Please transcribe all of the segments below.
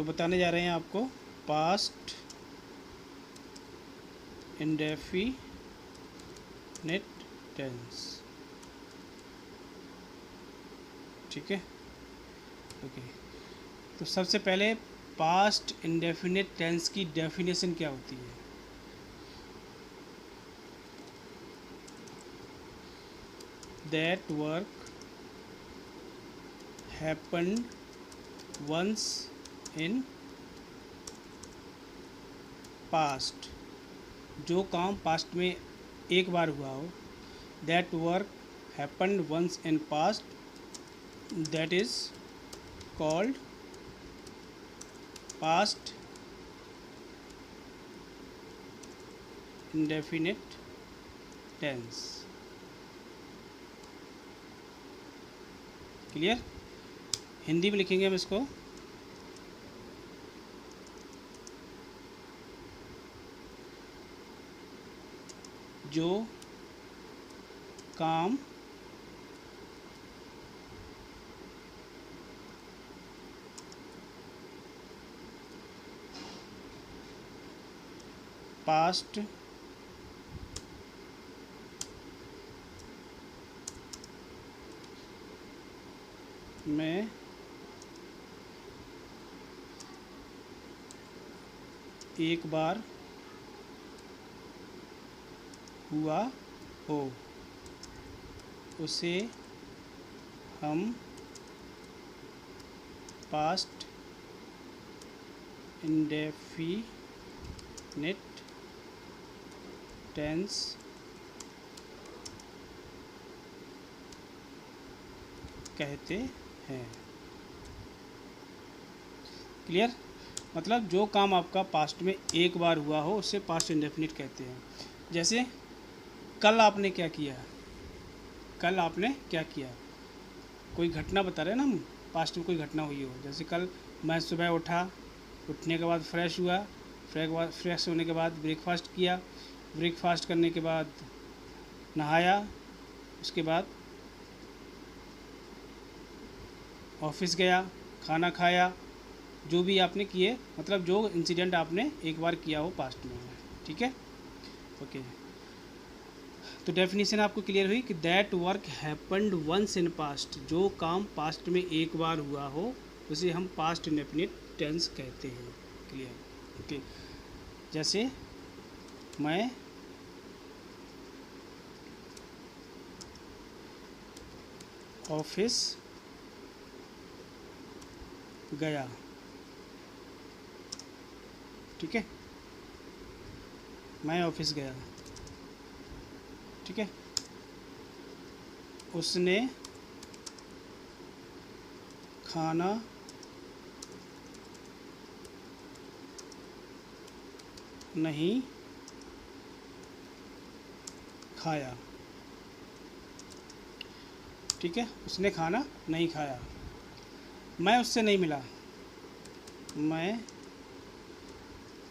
तो बताने जा रहे हैं आपको पास्ट इंडेफिनिट टेंस। ठीक है, ओके। तो सबसे पहले पास्ट इंडेफिनिट टेंस की डेफिनेशन क्या होती है? That work happened once in past, जो काम पास्ट में एक बार हुआ हो। That work happened once in past, that is called past indefinite tense. Clear? Hindi में लिखेंगे हम इसको। जो काम पास्ट में एक बार हुआ हो, उसे हम पास्ट इंडेफिनिट टेंस कहते हैं। क्लियर? मतलब जो काम आपका पास्ट में एक बार हुआ हो उसे पास्ट इंडेफिनिट कहते हैं। जैसे कल आपने क्या किया, कल आपने क्या किया, कोई घटना बता रहे हैं ना हम, पास्ट में कोई घटना हुई हो। जैसे कल मैं सुबह उठा, उठने के बाद फ्रेश हुआ, फ्रेश होने के बाद ब्रेकफास्ट किया, ब्रेकफास्ट करने के बाद नहाया, उसके बाद ऑफिस गया, खाना खाया, जो भी आपने किए, मतलब जो इंसिडेंट आपने एक बार किया हो पास्ट में। ठीक है, ओके। तो डेफिनेशन आपको क्लियर हुई कि that work happened once in past, जो काम पास्ट में एक बार हुआ हो उसे हम पास्ट इंडेफिनिट टेंस कहते हैं। क्लियर? ओके। जैसे मैं ऑफिस गया। ठीक है, मैं ऑफिस गया। ठीक है, उसने खाना नहीं खाया। ठीक है, उसने खाना नहीं खाया। मैं उससे नहीं मिला, मैं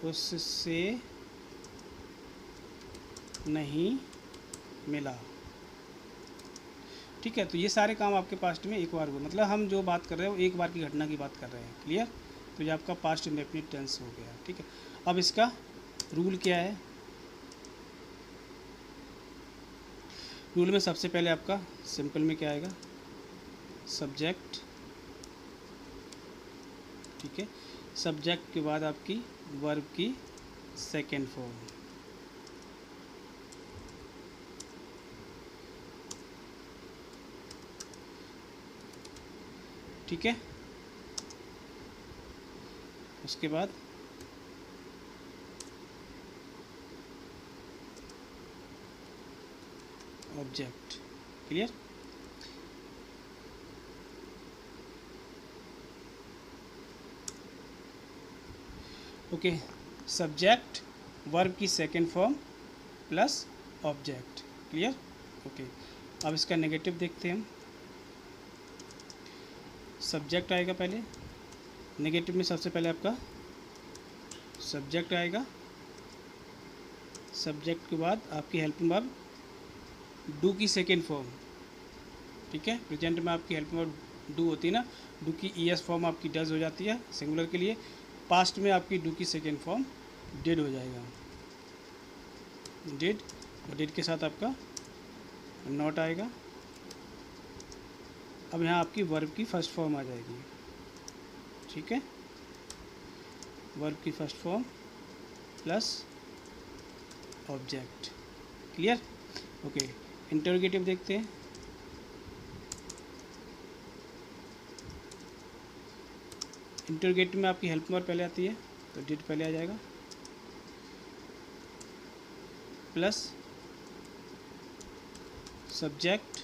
उससे नहीं मिला। ठीक है, तो ये सारे काम आपके पास्ट में एक बार हुए, मतलब हम जो बात कर रहे हैं वो एक बार की घटना की बात कर रहे हैं। क्लियर? तो ये आपका पास्ट इंडेफिनिट टेंस हो गया। ठीक है, अब इसका रूल क्या है? रूल में सबसे पहले आपका सिंपल में क्या आएगा? सब्जेक्ट। ठीक है, सब्जेक्ट के बाद आपकी वर्ब की सेकेंड फॉर्म। ठीक है, उसके बाद object. Clear? Okay, subject, verb की second form plus object. Clear? Okay, अब इसका नेगेटिव देखते हैं हम। सब्जेक्ट आएगा पहले, नेगेटिव में सबसे पहले आपका सब्जेक्ट आएगा, सब्जेक्ट के बाद आपकी हेल्पिंग वर्ब डू की सेकेंड फॉर्म। ठीक है, प्रेजेंट में आपकी हेल्पिंग वर्ब डू होती है ना, डू की ईएस फॉर्म आपकी डज हो जाती है सिंगुलर के लिए। पास्ट में आपकी डू की सेकेंड फॉर्म डिड हो जाएगा, डिड, और डिड के साथ आपका नॉट आएगा। अब यहाँ आपकी वर्ब की फर्स्ट फॉर्म आ जाएगी, ठीक है, वर्ब की first form plus object. Clear? Okay, interrogative देखते हैं। इंटरोगेटिव में आपकी हेल्प वर्ब पहले आती है, तो डिड पहले आ जाएगा, प्लस सब्जेक्ट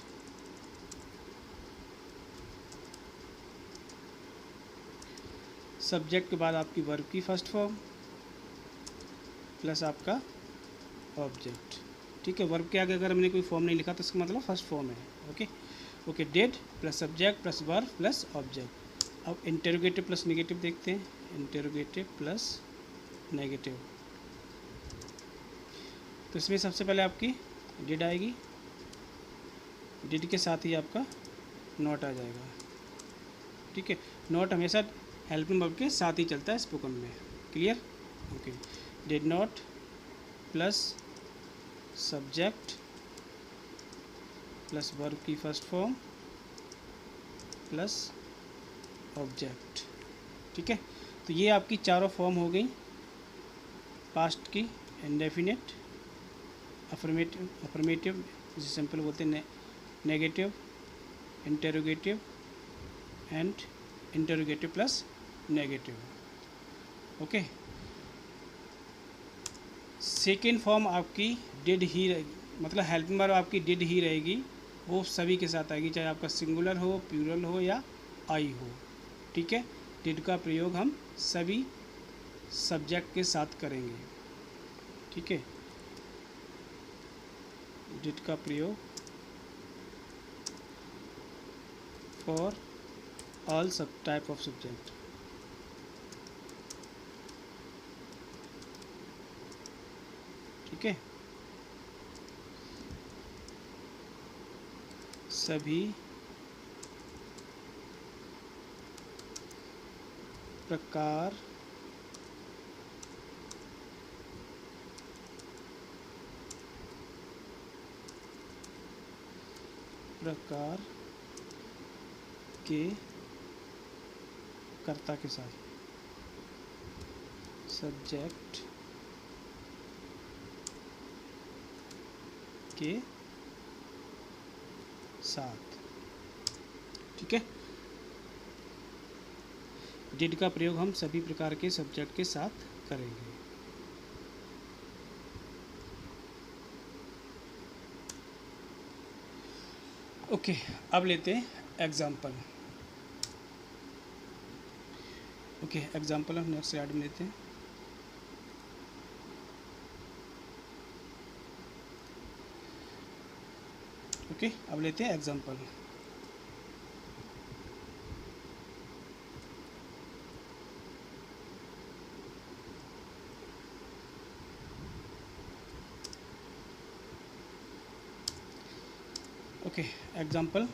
सब्जेक्ट के बाद आपकी वर्ब की फर्स्ट फॉर्म प्लस आपका ऑब्जेक्ट। ठीक है, वर्ब के आगे अगर हमने कोई फॉर्म नहीं लिखा तो इसका मतलब फर्स्ट फॉर्म है। Okay okay, did plus subject plus verb plus object. अब इंटरोगेटिव प्लस नेगेटिव देखते हैं, इंटरोगेटिव प्लस नेगेटिव। तो इसमें सबसे पहले आपकी डिड आएगी, डिड के साथ ही आपका नॉट आ जाएगा। ठीक है, नॉट हमेशा हेल्पिंग वर्ब के साथ ही चलता है स्पोकन में। Clear? Okay, did not plus subject plus verb की फर्स्ट फॉर्म प्लस ऑब्जेक्ट। ठीक है, तो ये आपकी चारों फॉर्म हो गई पास्ट की, इंडेफिनिट, अफर्मेटिव जिसे सिंपल बोलते हैं, negative, interrogative and interrogative plus negative. Okay, second form आपकी डिड ही रहेगी, मतलब हेल्पिंग वर्ब आपकी डिड ही रहेगी, वो सभी के साथ आएगी, चाहे आपका सिंगुलर हो, प्लूरल हो या आई हो। ठीक है, डिड का प्रयोग हम सभी सब्जेक्ट के साथ करेंगे। ठीक है, डिड का प्रयोग फॉर ऑल सब टाइप ऑफ सब्जेक्ट। ठीक है, सभी प्रकार के कर्ता के साथ, सब्जेक्ट के साथ। ठीक है, डिड का प्रयोग हम सभी प्रकार के सब्जेक्ट के साथ करेंगे। ओके, अब लेते हैं एग्जाम्पल। ओके, एग्जाम्पल हम नेक्स्ट स्लाइड में लेते हैं। ओके, अब लेते हैं एग्जाम्पल। ओके, एग्जाम्पल,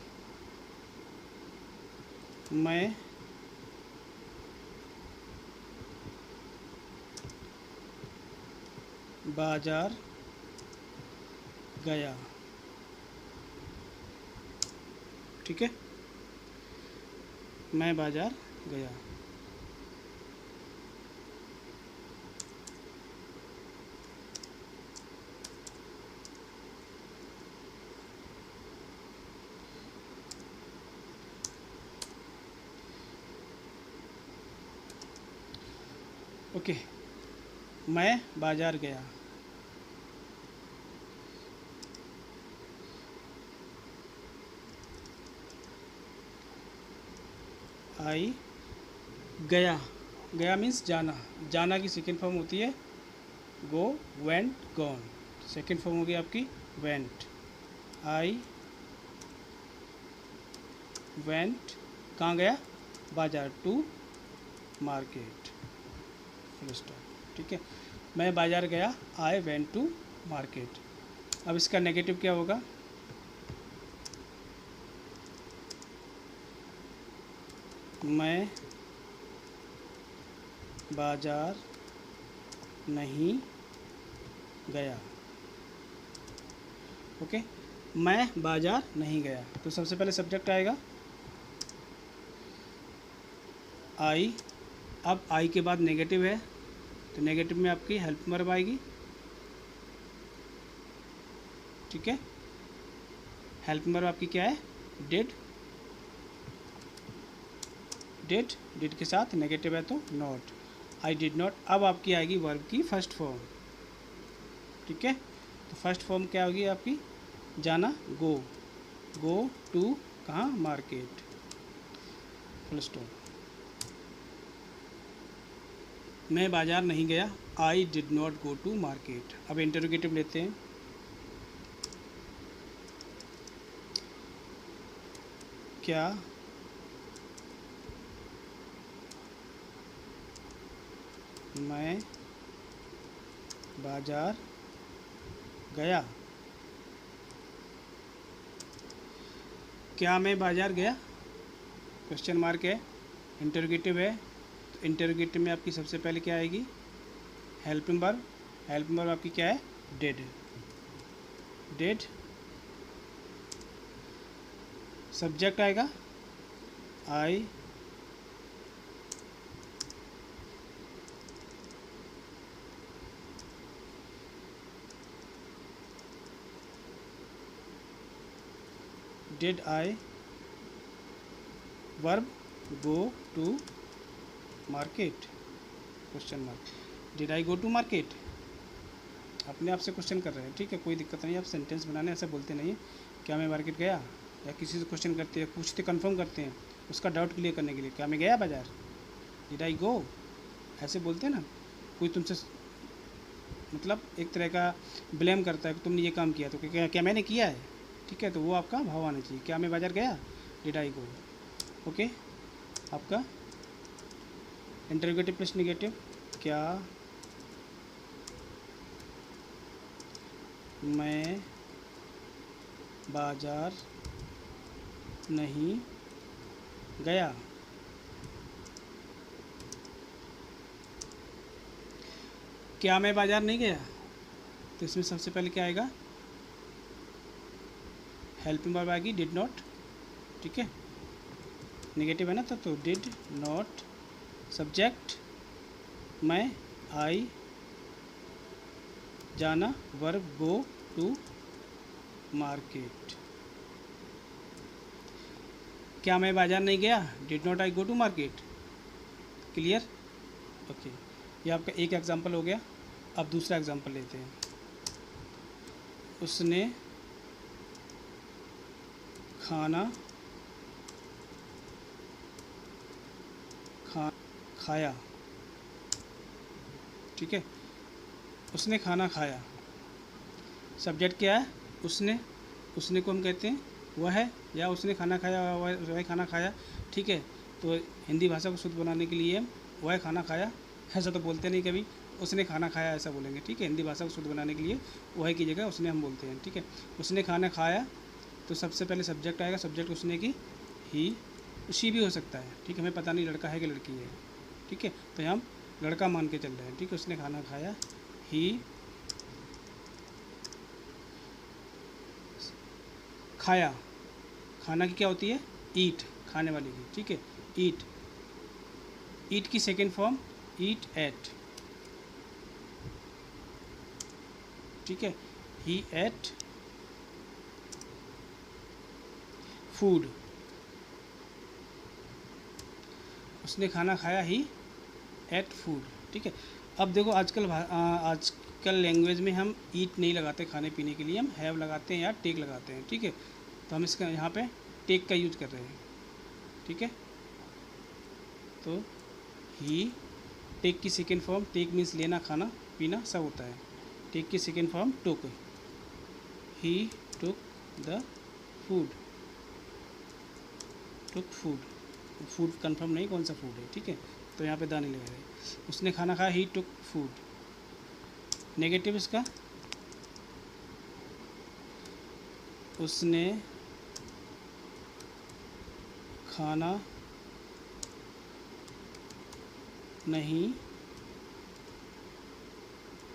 मैं बाजार गया। ठीक है, मैं बाजार गया। ओके, मैं बाजार गया। आई गया, गया मीन्स जाना, जाना की सेकेंड फॉर्म होती है गो, वेंट, गॉन। सेकेंड फॉर्म होगी आपकी वेंट। आई वेंट, कहाँ गया? बाजार, टू मार्केट, फुल स्टॉप। ठीक है, मैं बाजार गया, आई वेंट टू मार्केट। अब इसका नेगेटिव क्या होगा? मैं बाजार नहीं गया। ओके, मैं बाजार नहीं गया। तो सबसे पहले सब्जेक्ट आएगा आई। अब आई के बाद नेगेटिव है, तो नेगेटिव में आपकी हेल्प वर्ब आएगी। ठीक है, हेल्प वर्ब आपकी क्या है? डिड। डिड के साथ नेगेटिव है तो नॉट। I did not. अब आपकी आएगी वर्ब की फर्स्ट फॉर्म। ठीक है, तो फर्स्ट फॉर्म क्या होगी आपकी? जाना, गो। गो टू कहाँ? मार्केट। Full stop. मैं बाजार नहीं गया। I did not go to market. अब इंटरोगेटिव लेते हैं। क्या मैं बाजार गया? क्या मैं बाजार गया? क्वेश्चन मार्क है, इंटरोगेटिव है। तो इंटरोगेटिव में आपकी सबसे पहले क्या आएगी? Helping verb. हेल्पिंग वर्ब आपकी क्या है? डिड। डिड। सब्जेक्ट आएगा I. Did I. Verb go to market? Question mark. Did I go to market? अपने आप से क्वेश्चन कर रहे हैं। ठीक है, कोई दिक्कत नहीं। आप सेंटेंस बनाने ऐसा बोलते नहीं है क्या मैं मार्केट गया, या किसी से क्वेश्चन करते हैं, पूछते, कंफर्म करते हैं उसका डाउट क्लियर करने के लिए, क्या मैं गया बाजार? डिड आई गो? ऐसे बोलते हैं ना। कोई तुमसे मतलब एक तरह का ब्लेम करता है कि तुमने ये काम किया, तो क्या मैंने किया है? ठीक है, तो वो आपका भाव आना चाहिए। क्या मैं बाजार गया? Did I go? ओके, आपका इंटरोगेटिव प्लस नेगेटिव। क्या मैं बाजार नहीं गया? क्या मैं बाजार नहीं गया? तो इसमें सबसे पहले क्या आएगा? हेल्पिंग वर्ब आएगी डिड नॉट। ठीक है, नेगेटिव है ना, तो डिड नॉट। सब्जेक्ट मैं, आई, जाना, वर्ब गो टू मार्केट। क्या मैं बाजार नहीं गया? Did not I go to market. Clear? Okay, ये आपका एक एग्जांपल हो गया। अब दूसरा एग्जांपल लेते हैं। उसने खाना खाया। ठीक है, उसने खाना खाया। सब्जेक्ट क्या है? उसने। उसने को हम कहते हैं वह है, या उसने खाना खाया, वह खाना खाया। ठीक है, तो हिंदी भाषा को शुद्ध बनाने के लिए वह खाना खाया ऐसा तो बोलते नहीं कभी, उसने खाना खाया ऐसा बोलेंगे। ठीक है, हिंदी भाषा को शुद्ध बनाने के लिए वह की जगह उसने हम बोलते हैं। ठीक है, उसने खाना खाया, तो सबसे पहले सब्जेक्ट आएगा। सब्जेक्ट उसने की ही, शी भी हो सकता है। ठीक है, हमें पता नहीं लड़का है कि लड़की है। ठीक है, तो हम लड़का मान के चल रहे हैं। ठीक है, उसने खाना खाया, ही खाया। खाना की क्या होती है? ईट, खाने वाले की। ठीक है, ईट। ईट की सेकेंड फॉर्म ईट एट। ठीक है, ही एट फूड। उसने खाना खाया, ही एट फूड। ठीक है, अब देखो आजकल लैंग्वेज में हम ईट नहीं लगाते खाने पीने के लिए, हम हैव लगाते हैं या टेक लगाते हैं। ठीक है, तो हम इसका यहाँ पे टेक का यूज कर रहे हैं। ठीक है, तो ही, टेक की सेकेंड फॉर्म, टेक मीन्स लेना, खाना पीना सब होता है। टेक की second form took. He took the food. Took food. Food confirm नहीं कौन सा फूड है। ठीक है, तो यहाँ पे दाने लगा रहे। उसने खाना खाया, ही टुक फूड। नेगेटिव इसका, उसने खाना नहीं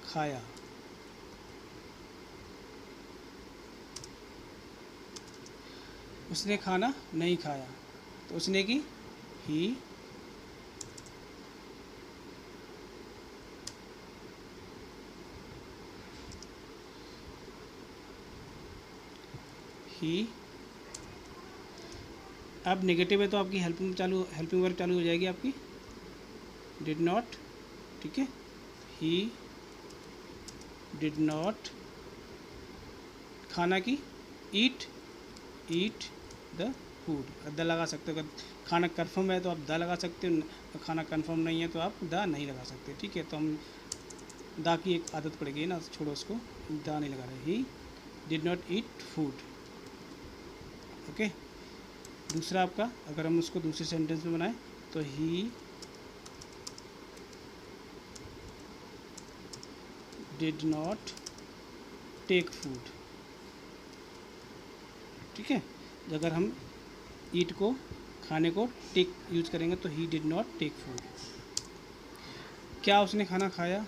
खाया। उसने खाना नहीं खाया, तो उसने की ही अब नेगेटिव है तो आपकी हेल्पिंग वर्ब चालू हो जाएगी आपकी डिड नॉट, ठीक है। ही डिड नॉट, खाना की ईट द फूड, द लगा सकते हो। अगर खाना कन्फर्म है तो आप द लगा सकते हो, खाना कन्फर्म नहीं है तो आप द नहीं लगा सकते, ठीक है। तो हम दा की एक आदत पड़ेगी ना, छोड़ो उसको, दा नहीं लगा रहे। ही did not eat food, okay. दूसरा आपका, अगर हम उसको दूसरे सेंटेंस में बनाएं तो he did not take food, ठीक है। अगर हम ईट को, खाने को टेक यूज करेंगे तो he did not take food. क्या उसने खाना खाया?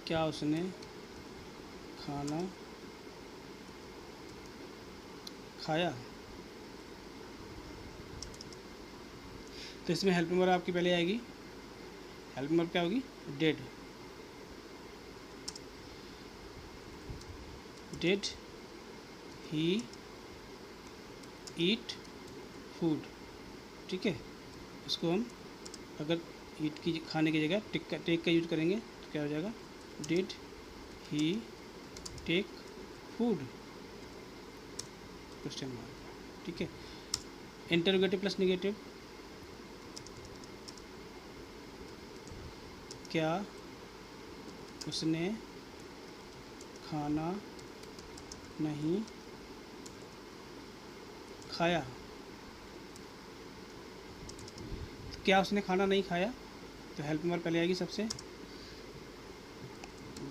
क्या उसने खाना खाया? तो इसमें हेल्पिंग वर्ब आपकी पहले आएगी। हेल्पिंग वर्ब क्या होगी? Did. Did he eat food, ठीक है। उसको हम अगर ईट की खाने की जगह टेक का यूज करेंगे तो क्या हो जाएगा? Did he take food, question mark, ठीक है। इंटरोगेटिव प्लस नेगेटिव, क्या उसने खाना नहीं खाया? क्या उसने खाना नहीं खाया? तो हेल्पिंग वर्ब पहले आएगी सबसे,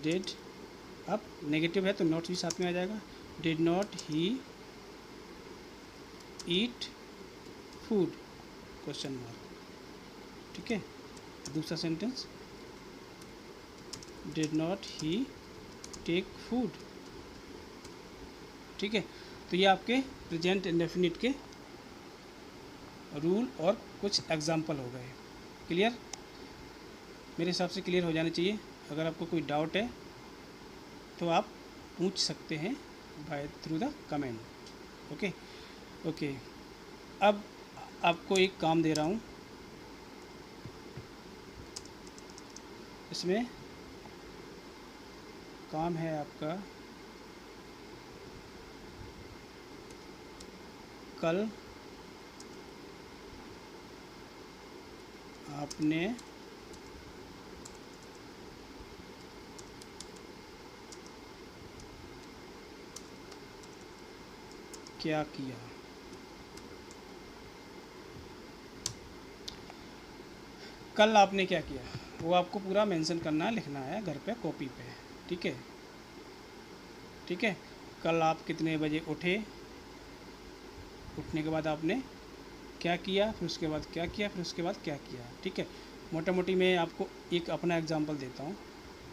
डिड। अब नेगेटिव है तो नॉट भी साथ में आ जाएगा। Did not he eat food, question mark, ठीक है। दूसरा sentence, did not he take food, ठीक है। तो ये आपके प्रेजेंट इंडेफिनिट के रूल और कुछ एग्जाम्पल हो गए। क्लियर? मेरे हिसाब से क्लियर हो जाने चाहिए। अगर आपको कोई डाउट है तो आप पूछ सकते हैं by through the comment, okay okay. अब आपको एक काम दे रहा हूँ, इसमें काम है आपका, कल आपने क्या किया? कल आपने क्या किया, वो आपको पूरा मेंशन करना है, लिखना है घर पे कॉपी पे, ठीक है, ठीक है। कल आप कितने बजे उठे? उठने के बाद आपने क्या किया, फिर उसके बाद क्या किया, फिर उसके बाद क्या किया, ठीक है। मोटा मोटी मैं आपको एक अपना एग्जांपल देता हूँ,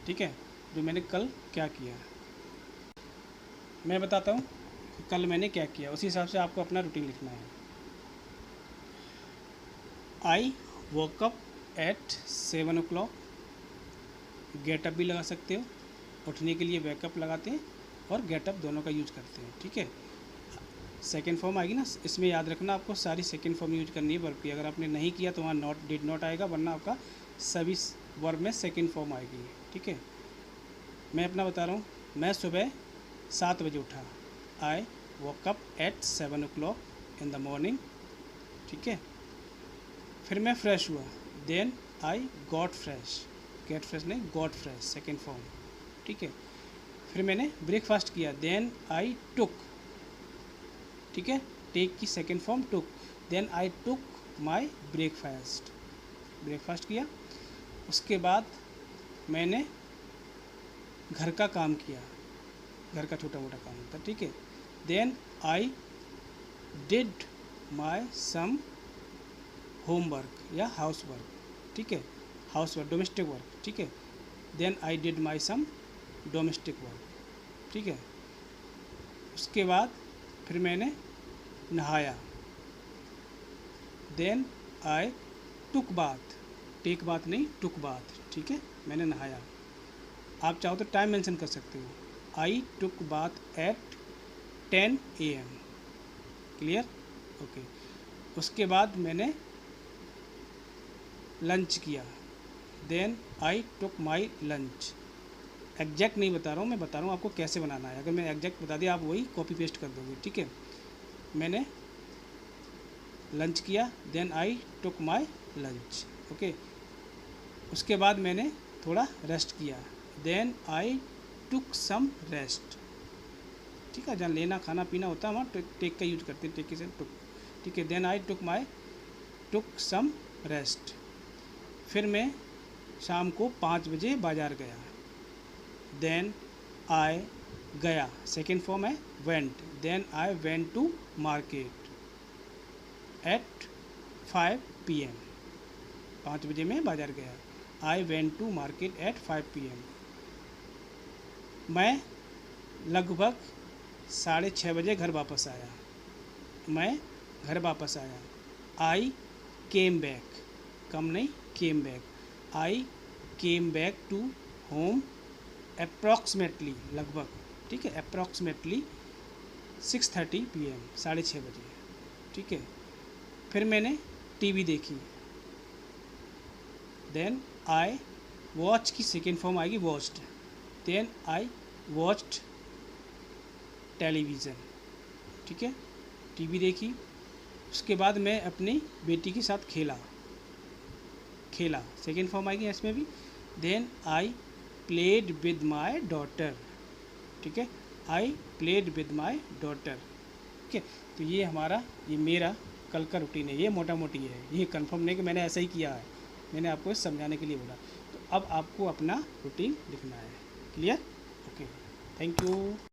ठीक है, जो मैंने कल क्या किया। मैं बताता हूँ कल मैंने क्या किया, उसी हिसाब से आपको अपना रूटीन लिखना है। I woke up at 7 o'clock, get up भी लगा सकते हो, उठने के लिए वेकअप लगाते हैं और गेटअप दोनों का यूज करते हैं, ठीक है। सेकेंड फॉर्म आएगी ना, इसमें याद रखना आपको सारी सेकेंड फॉर्म यूज करनी है वर्ब की। अगर आपने नहीं किया तो वहाँ नॉट डिड नॉट आएगा, वरना आपका सभी वर्ब में सेकेंड फॉर्म आएगी, ठीक है। मैं अपना बता रहा हूँ, मैं सुबह 7 बजे उठा, I walk up at 7 o'clock in the morning, ठीक है। फिर मैं फ्रेश हुआ, then I got fresh, get fresh नहीं गॉट फ्रेश, सेकेंड फॉर्म, ठीक है। फिर मैंने ब्रेकफास्ट किया, देन आई टुक, ठीक है, टेक की second form took, then I took my breakfast, breakfast किया। उसके बाद मैंने घर का काम किया, घर का छोटा मोटा काम होता है, ठीक है। Then I did my some homework या हाउस वर्क, ठीक है, हाउस वर्क डोमेस्टिक वर्क, ठीक है, then I did my some domestic work, ठीक है। उसके बाद फिर मैंने नहाया, then I took bath, take bath नहीं टुक बाथ, ठीक है, मैंने नहाया। आप चाहो तो टाइम मेंशन कर सकते हो, I took bath at 10 AM, clear, okay. उसके बाद मैंने लंच किया, then I took my lunch. Exact नहीं बता रहा हूँ, मैं बता रहा हूँ आपको कैसे बनाना है। अगर मैं एग्जैक्ट बता दिया आप वही कॉपी पेस्ट कर दोगे, ठीक है। मैंने लंच किया, then I took my lunch, okay. उसके बाद मैंने थोड़ा रेस्ट किया, then I took some rest, ठीक है, जहाँ लेना खाना पीना होता है वहाँ टेक का यूज करते हैं, टेक से टुक, ठीक है। Then I took some rest. फिर मैं शाम को 5 बजे बाज़ार गया, देन आई गया, सेकेंड फॉर्म है went, then I went to market at 5 PM, 5 बजे मैं बाज़ार गया, I went to market at 5 PM। मैं लगभग 6:30 बजे घर वापस आया, मैं घर वापस आया, आई केम बैक, कम नहीं came back, I came back to home approximately, लगभग, ठीक है, अप्रॉक्सीमेटली 6:30 PM, 6:30 बजे, ठीक है। फिर मैंने टीवी देखी, देन आई वॉच की सेकेंड फॉर्म आएगी watched, then I watched television, ठीक है, टीवी देखी। उसके बाद मैं अपनी बेटी के साथ खेला, सेकेंड फॉर्म आएगी इसमें भी, then I played with my daughter, ठीक है, I played with my daughter, ठीक है। तो ये मेरा कल का रूटीन है, ये मोटा मोटी है, ये कंफर्म नहीं कि मैंने ऐसा ही किया है, मैंने आपको समझाने के लिए बोला। तो अब आपको अपना रूटीन लिखना है, क्लियर, ओके, थैंक यू।